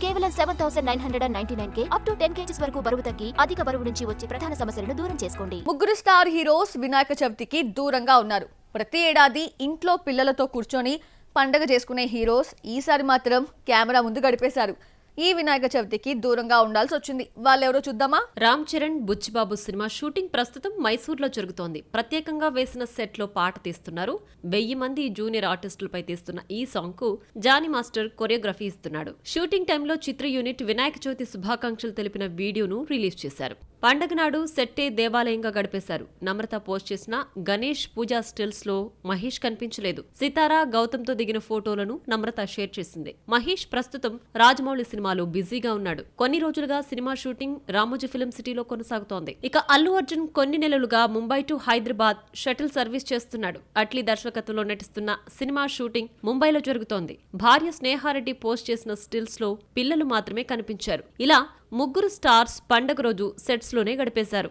కేవలం 7,999K up to 10 kgs వరకు బరువు తగ్గి అధిక బరువు నుంచి వచ్చే ప్రధాన సమస్యలను దూరం చేసుకోండి. ముగ్గురు స్టార్ హీరోస్ వినాయక చవితికి దూరంగా ఉన్నారు. ప్రతి ఏడాది ఇంట్లో పిల్లలతో కూర్చొని పండగ చేసుకునే హీరోస్ ఈసారి మాత్రం కెమెరా ముందు గడిపేశారు. ఈ వినాయక చవితికి దూరంగా ఉండాల్సి వచ్చింది. వాళ్ళెవరో చూద్దామా? రామ్ చరణ్ బుచ్చిబాబు సినిమా షూటింగ్ ప్రస్తుతం మైసూర్లో జరుగుతోంది. ప్రత్యేకంగా వేసిన సెట్ లో పాట తీస్తున్నారు. 1000 మంది జూనియర్ ఆర్టిస్టులపై తీస్తున్న ఈ సాంగ్ కు జానీ మాస్టర్ కొరియోగ్రఫీ ఇస్తున్నాడు. షూటింగ్ టైంలో చిత్ర యూనిట్ వినాయక చవితి శుభాకాంక్షలు తెలిపిన వీడియోను రిలీజ్ చేశారు. పండగ నాడు సెట్టే దేవాలయంగా గడిపేశారు. నమ్రత పోస్ట్ చేసిన గణేష్ పూజా స్టిల్స్ లో మహేష్ కనిపించలేదు. సితారా గౌతమ్తో దిగిన ఫోటోలను నమ్రత షేర్ చేసింది. మహేష్ ప్రస్తుతం రాజమౌళి సినిమాలో బిజీగా ఉన్నాడు. కొన్ని రోజులుగా సినిమా షూటింగ్ రామోజీ ఫిల్మ్ సిటీలో కొనసాగుతోంది. ఇక అల్లు అర్జున్ కొన్ని నెలలుగా Mumbai to Hyderabad shuttle service చేస్తున్నాడు. అట్లీ దర్శకత్వంలో నటిస్తున్న సినిమా షూటింగ్ ముంబైలో జరుగుతోంది. భార్య స్నేహారెడ్డి పోస్ట్ చేసిన స్టిల్స్ లో పిల్లలు మాత్రమే కనిపించారు. ఇలా ముగ్గురు స్టార్స్ పండగ రోజు సెట్స్ లోనే గడిపేశారు.